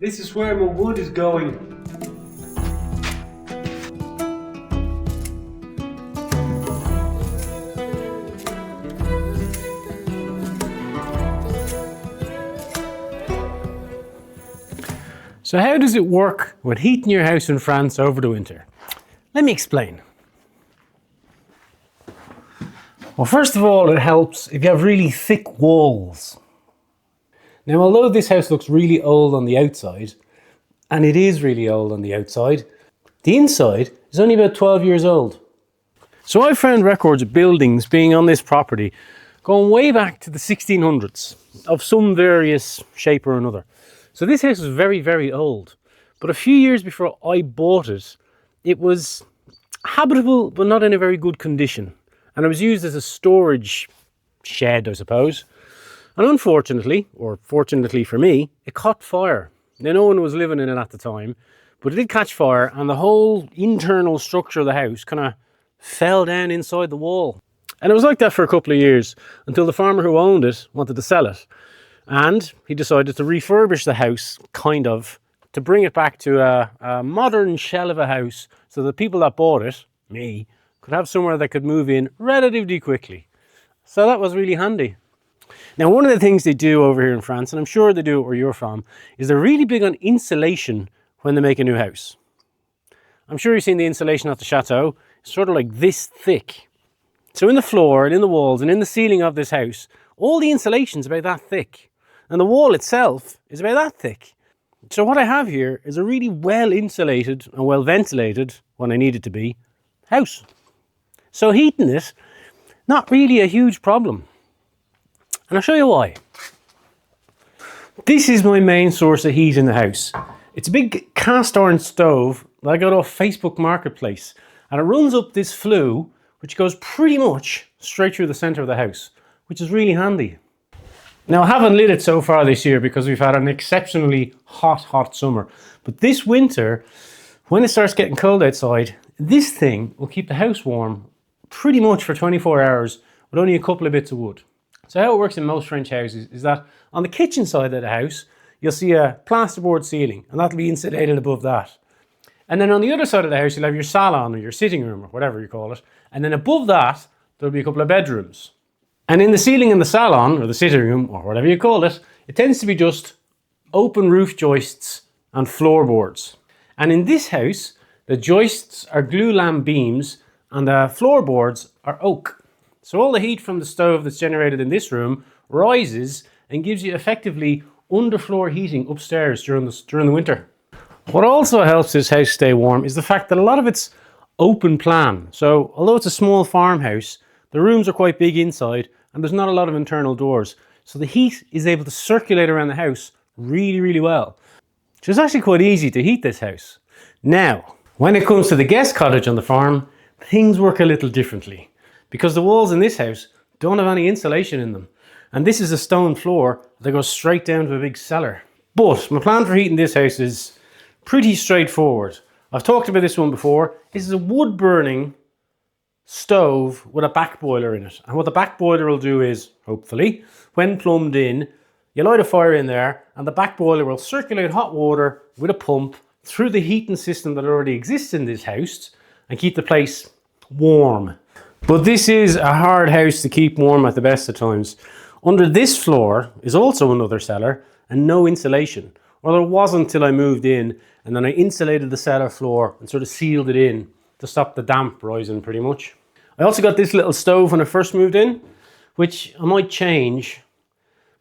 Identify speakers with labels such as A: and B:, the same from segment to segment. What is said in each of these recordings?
A: This is where my wood is going. So how does it work with heating your house in France over the winter? Let me explain. Well, first of all, it helps if you have really thick walls. Now, although this house looks really old on the outside, and it is really old on the outside, the inside is only about 12 years old. So I found records of buildings being on this property going way back to the 1600s of some various shape or another. So this house is very, very old. But a few years before I bought it, it was habitable, but not in a very good condition. And it was used as a storage shed, I suppose. And unfortunately, or fortunately for me, it caught fire. Now, no one was living in it at the time, but it did catch fire, and the whole internal structure of the house kind of fell down inside the wall. And it was like that for a couple of years, until the farmer who owned it wanted to sell it. And he decided to refurbish the house, kind of, to bring it back to a modern shell of a house, so the people that bought it, me, could have somewhere they could move in relatively quickly. So that was really handy. Now, one of the things they do over here in France, and I'm sure they do it where you're from, is they're really big on insulation when they make a new house. I'm sure you've seen the insulation at the chateau. It's sort of like this thick. So in the floor and in the walls and in the ceiling of this house, all the insulation's about that thick. And the wall itself is about that thick. So what I have here is a really well insulated and well ventilated, when I need it to be, house. So heating it, not really a huge problem. And I'll show you why. This is my main source of heat in the house. It's a big cast iron stove that I got off Facebook Marketplace. And it runs up this flue, which goes pretty much straight through the centre of the house, which is really handy. Now, I haven't lit it so far this year because we've had an exceptionally hot summer. But this winter, when it starts getting cold outside, this thing will keep the house warm pretty much for 24 hours with only a couple of bits of wood. So how it works in most French houses is that on the kitchen side of the house, you'll see a plasterboard ceiling, and that'll be insulated above that. And then on the other side of the house, you'll have your salon or your sitting room or whatever you call it. And then above that, there'll be a couple of bedrooms. And in the ceiling in the salon, or the sitting room, or whatever you call it, it tends to be just open roof joists and floorboards. And in this house, the joists are glulam beams and the floorboards are oak. So all the heat from the stove that's generated in this room rises and gives you effectively underfloor heating upstairs during the winter. What also helps this house stay warm is the fact that a lot of it's open plan. So although it's a small farmhouse, the rooms are quite big inside and there's not a lot of internal doors. So the heat is able to circulate around the house really, really well. So it's actually quite easy to heat this house. Now, when it comes to the guest cottage on the farm, things work a little differently because the walls in this house don't have any insulation in them. And this is a stone floor that goes straight down to a big cellar. But my plan for heating this house is pretty straightforward. I've talked about this one before. This is a wood burning stove with a back boiler in it. And what the back boiler will do is, hopefully, when plumbed in, you light a fire in there and the back boiler will circulate hot water with a pump through the heating system that already exists in this house and keep the place warm. But this is a hard house to keep warm at the best of times. Under this floor is also another cellar and no insulation. Well, there wasn't till I moved in, and then I insulated the cellar floor and sort of sealed it in to stop the damp rising pretty much. I also got this little stove when I first moved in, which I might change,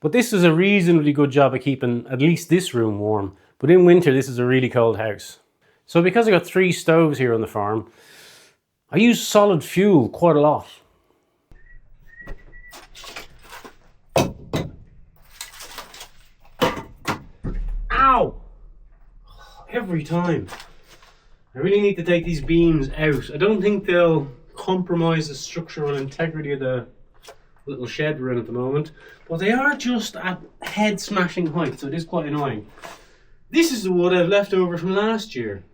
A: but this does a reasonably good job of keeping at least this room warm. But in winter, this is a really cold house. So because I got 3 stoves here on the farm, I use solid fuel quite a lot. Ow! Every time. I really need to take these beams out. I don't think they'll compromise the structural integrity of the little shed we're in at the moment, but they are just at head smashing height, so it is quite annoying. This is the wood I've left over from last year.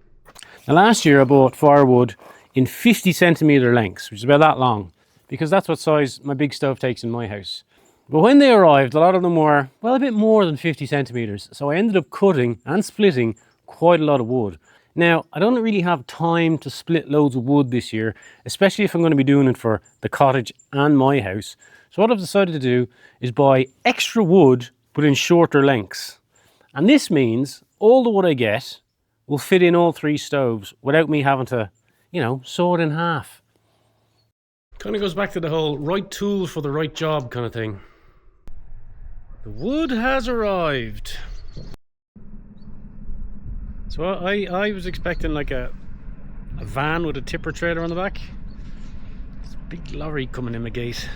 A: Now, last year I bought firewood in 50 centimetre lengths, which is about that long, because that's what size my big stove takes in my house. But when they arrived, a lot of them were, well, a bit more than 50 centimeters. So I ended up cutting and splitting quite a lot of wood. Now, I don't really have time to split loads of wood this year, especially if I'm going to be doing it for the cottage and my house. So what I've decided to do is buy extra wood, but in shorter lengths. And this means all the wood I get will fit in all 3 stoves without me having to, saw it in half. Kind of goes back to the whole right tool for the right job kind of thing. The wood has arrived. So I was expecting like a van with a tipper trailer on the back. There's a big lorry coming in the gate.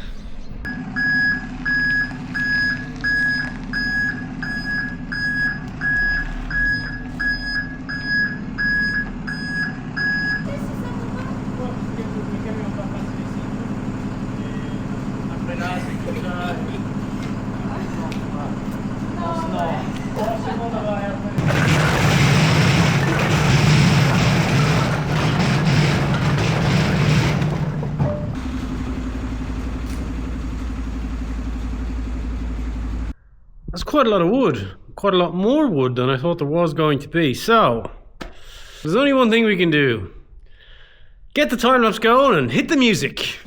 A: That's quite a lot of wood, quite a lot more wood than I thought there was going to be. So, there's only one thing we can do. Get the time lapse going and hit the music.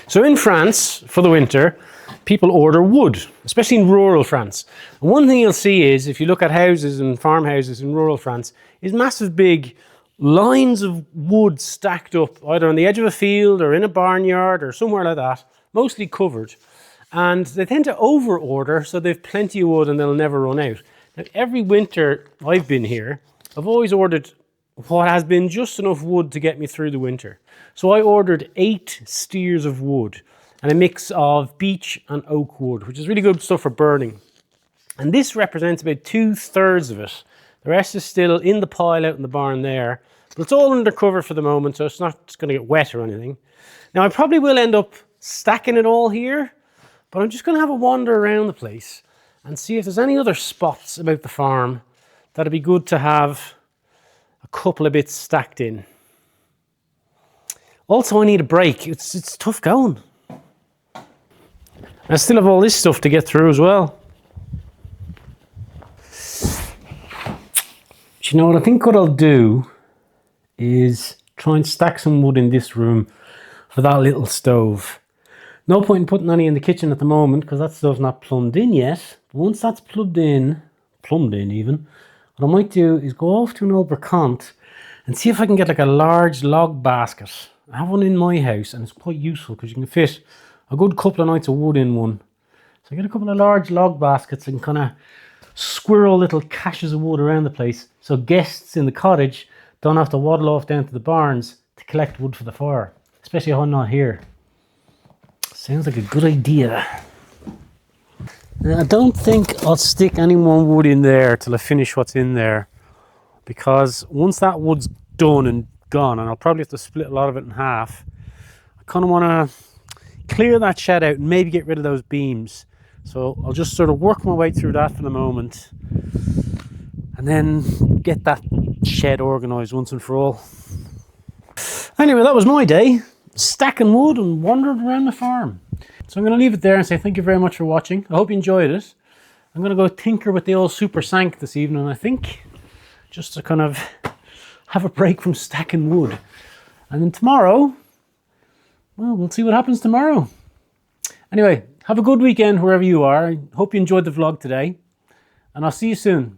A: So in France, for the winter, people order wood, especially in rural France. And one thing you'll see is, if you look at houses and farmhouses in rural France, is massive big lines of wood stacked up, either on the edge of a field or in a barnyard or somewhere like that, mostly covered. And they tend to over-order, so they've plenty of wood and they'll never run out. Now, every winter I've been here, I've always ordered what has been just enough wood to get me through the winter. So I ordered 8 steers of wood and a mix of beech and oak wood, which is really good stuff for burning. And this represents about 2/3 of it. The rest is still in the pile out in the barn there, but it's all under cover for the moment, so it's not going to get wet or anything. Now I probably will end up stacking it all here, but I'm just going to have a wander around the place and see if there's any other spots about the farm that'd be good to have a couple of bits stacked in. Also, I need a break. It's tough going. I still have all this stuff to get through as well. But you know what? I think what I'll do is try and stack some wood in this room for that little stove. No point in putting any in the kitchen at the moment because that stove's not plumbed in yet. But once that's plumbed in even, what I might do is go off to an old bricant and see if I can get like a large log basket. I have one in my house and it's quite useful because you can fit a good couple of nights of wood in one. So I get a couple of large log baskets and kind of squirrel little caches of wood around the place so guests in the cottage don't have to waddle off down to the barns to collect wood for the fire, especially if I'm not here. Sounds like a good idea. Now, I don't think I'll stick any more wood in there till I finish what's in there, because once that wood's done and gone, and I'll probably have to split a lot of it in half, I kind of want to clear that shed out and maybe get rid of those beams. So I'll just sort of work my way through that for the moment and then get that shed organised once and for all. Anyway, that was my day, stacking wood and wandering around the farm. So I'm going to leave it there and say thank you very much for watching. I hope you enjoyed it. I'm going to go tinker with the old Super Sank this evening, I think, just to kind of have a break from stacking wood. And then tomorrow, well, we'll see what happens tomorrow. Anyway, have a good weekend wherever you are. I hope you enjoyed the vlog today, and I'll see you soon.